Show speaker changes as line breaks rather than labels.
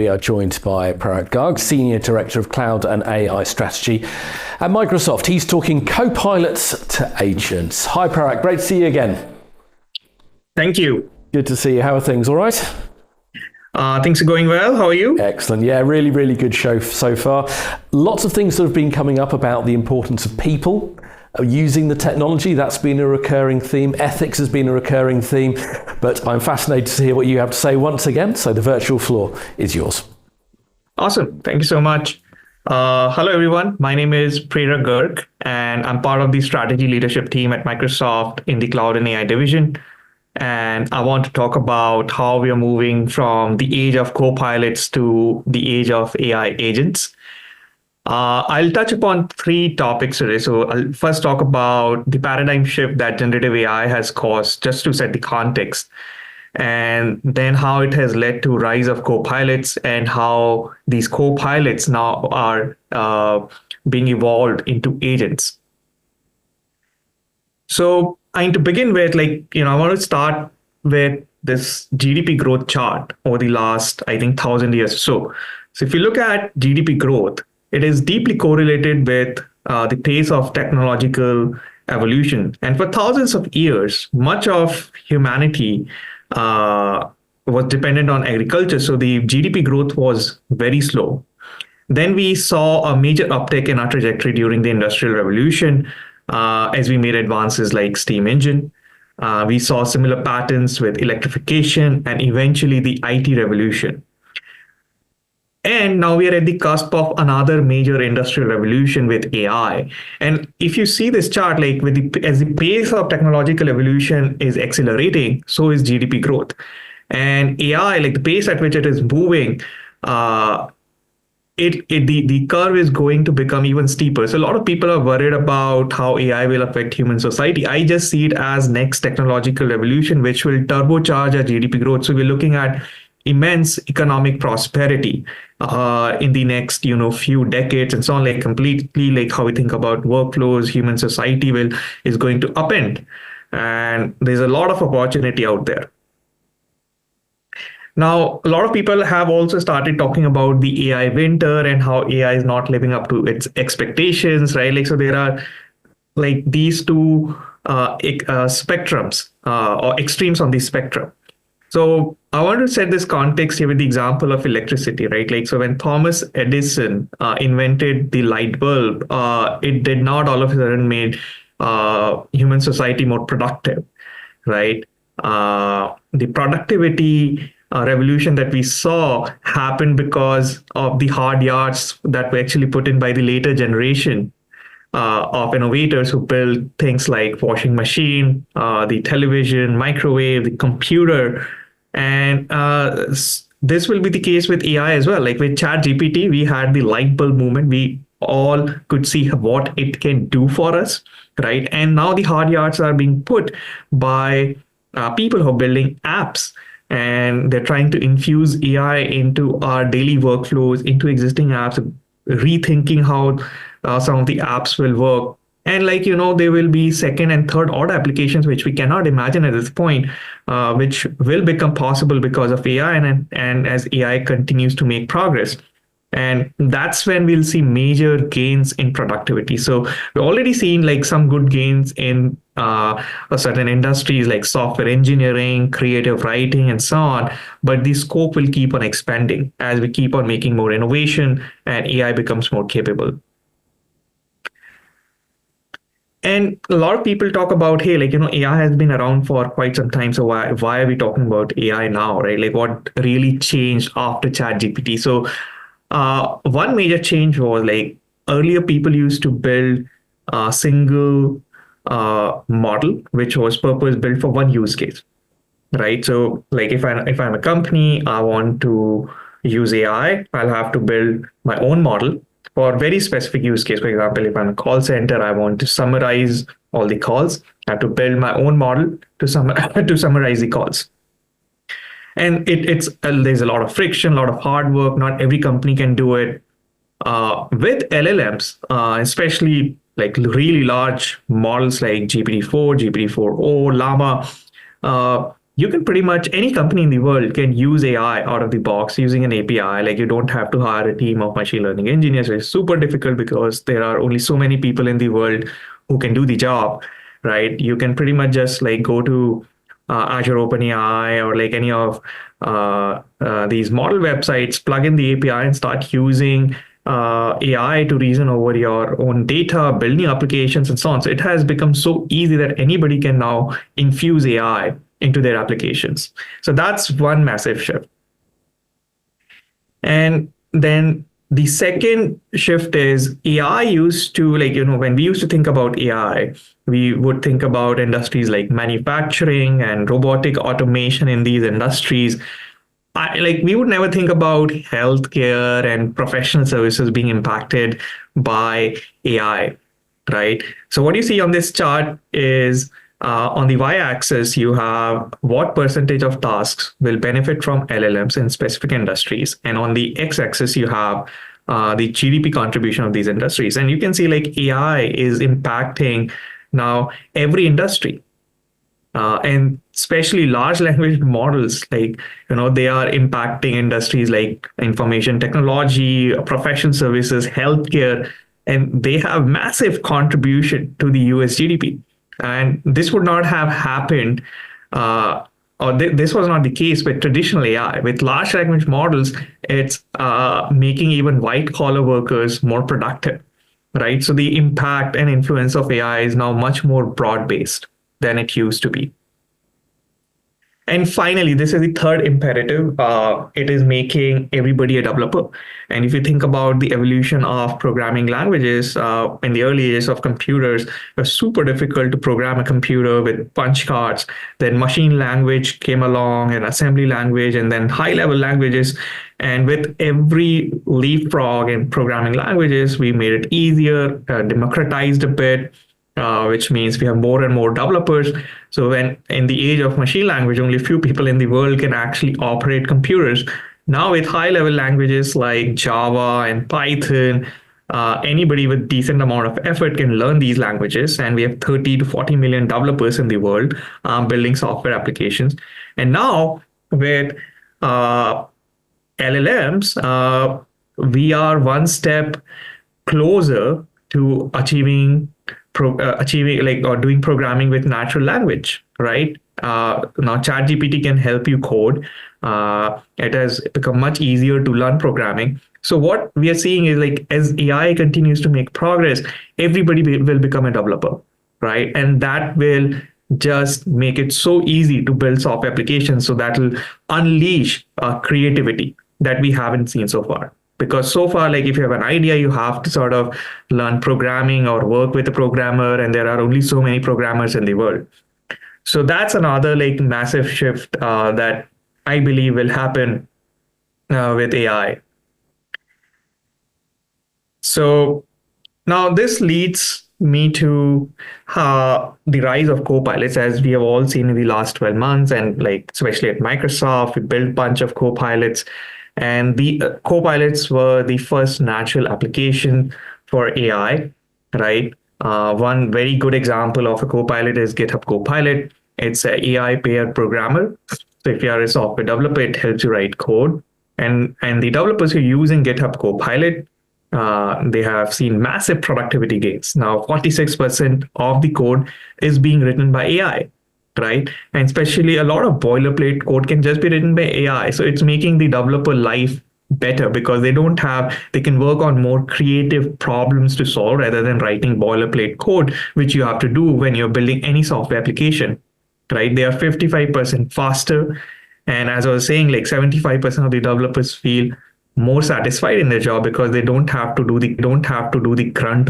we are joined by Prerak Garg, Senior Director of Cloud and AI Strategy at Microsoft. He's talking Copilots to agents. Hi Prerak, great to see you again.
Thank you.
Good to see you. How are things? All right?
Things are going well. How are you?
Excellent. Yeah, really good show so far. Lots of things that have been coming up about the importance of people using the technology. That's been a recurring theme. Ethics has been a recurring theme. But I'm fascinated to hear what you have to say once again. So the virtual floor is yours.
Awesome. Thank you so much. Hello, everyone. My name is Prerak Garg, and I'm part of the strategy leadership team at Microsoft in the Cloud and AI division. And I want to talk about how we are moving from the age of copilots to the age of AI agents. I'll touch upon three topics today. So I'll first talk about the paradigm shift that generative AI has caused, just to set the context, and then how it has led to rise of copilots and how these copilots now are being evolved into agents. So to begin with, I want to start with this GDP growth chart over the last, 1,000 years or so. So if you look at GDP growth, it is deeply correlated with the pace of technological evolution. And for thousands of years, much of humanity was dependent on agriculture. So the GDP growth was very slow. Then we saw a major uptick in our trajectory during the Industrial Revolution as we made advances like steam engine. We saw similar patterns with electrification and eventually the IT revolution. And now we are at the cusp of another major industrial revolution with AI. And if you see this chart, as the pace of technological evolution is accelerating, so is GDP growth. And AI, the pace at which it is moving, the curve is going to become even steeper. So a lot of people are worried about how AI will affect human society. I just see it as next technological revolution, which will turbocharge our GDP growth. So we're looking at immense economic prosperity in the next few decades and so on, completely how we think about workflows, human society is going to upend, and there's a lot of opportunity out there. Now, a lot of people have also started talking about the AI winter and how AI is not living up to its expectations, right? So there are these two spectrums or extremes on the spectrum. So I want to set this context here with the example of electricity, right? So when Thomas Edison invented the light bulb, it did not all of a sudden made human society more productive, right? The productivity revolution that we saw happened because of the hard yards that were actually put in by the later generation of innovators who built things like washing machine, the television, microwave, the computer. And this will be the case with AI as well. With ChatGPT, we had the light bulb movement. We all could see what it can do for us, right? And now the hard yards are being put by people who are building apps, and they're trying to infuse AI into our daily workflows, into existing apps, rethinking how some of the apps will work. And there will be second and third order applications, which we cannot imagine at this point, which will become possible because of AI and as AI continues to make progress. And that's when we'll see major gains in productivity. So we're already seeing some good gains in certain industries like software engineering, creative writing, and so on. But the scope will keep on expanding as we keep on making more innovation and AI becomes more capable. And a lot of people talk about, hey, AI has been around for quite some time. So why are we talking about AI now, right? What really changed after ChatGPT? So one major change was earlier people used to build a single model, which was purpose built for one use case, right? So if I'm a company, I want to use AI, I'll have to build my own model for very specific use case. For example, if I'm a call center, I want to summarize all the calls. I have to build my own model to summarize the calls. And there's a lot of friction, a lot of hard work. Not every company can do it. With LLMs, especially really large models like GPT-4, GPT-4o, Llama, you can pretty much, any company in the world can use AI out of the box using an API. Like you don't have to hire a team of machine learning engineers. It's super difficult because there are only so many people in the world who can do the job, right? You can pretty much just like go to Azure OpenAI or like any of these model websites, plug in the API and start using AI to reason over your own data, building applications and so on. So it has become so easy that anybody can now infuse AI into their applications. So that's one massive shift. And then the second shift is AI used to, like, when we used to think about AI, we would think about industries like manufacturing and robotic automation in these industries. We would never think about healthcare and professional services being impacted by AI, right? So what you see on this chart is on the y-axis, you have what percentage of tasks will benefit from LLMs in specific industries. And on the x-axis, you have the GDP contribution of these industries. And you can see like AI is impacting now every industry. And especially large language models, they are impacting industries like information technology, professional services, healthcare, and they have massive contribution to the US GDP. And this would not have happened, this was not the case with traditional AI. With large language models, it's making even white collar workers more productive, right? So the impact and influence of AI is now much more broad-based than it used to be. And finally, this is the third imperative. It is making everybody a developer. And if you think about the evolution of programming languages, in the early days of computers, it was super difficult to program a computer with punch cards. Then machine language came along, and assembly language, and then high-level languages. And with every leapfrog in programming languages, we made it easier, democratized a bit, which means we have more and more developers. So when in the age of machine language, only a few people in the world can actually operate computers. Now with high-level languages like Java and Python, anybody with decent amount of effort can learn these languages. And we have 30 to 40 million developers in the world building software applications. And now with LLMs, we are one step closer to achieving doing programming with natural language, right? Now ChatGPT can help you code. It has become much easier to learn programming. So what we are seeing is like as AI continues to make progress, everybody will become a developer, right? And that will just make it so easy to build software applications. So that will unleash creativity that we haven't seen so far. Because so far, like if you have an idea, you have to sort of learn programming or work with a programmer, and there are only so many programmers in the world. So that's another like massive shift that I believe will happen with AI. So now this leads me to the rise of Copilots, as we have all seen in the last 12 months, and like especially at Microsoft, we built a bunch of Copilots. And the Copilots were the first natural application for AI, right? One very good example of a Copilot is GitHub Copilot. It's an AI paired programmer. So if you are a software developer, it helps you write code. And the developers who are using GitHub Copilot, they have seen massive productivity gains. Now, 46% of the code is being written by AI. Right. And especially a lot of boilerplate code can just be written by AI. So it's making the developer life better because they can work on more creative problems to solve rather than writing boilerplate code, which you have to do when you're building any software application. Right. They are 55% faster. And as I was saying, like 75% of the developers feel more satisfied in their job because they don't have to do the grunt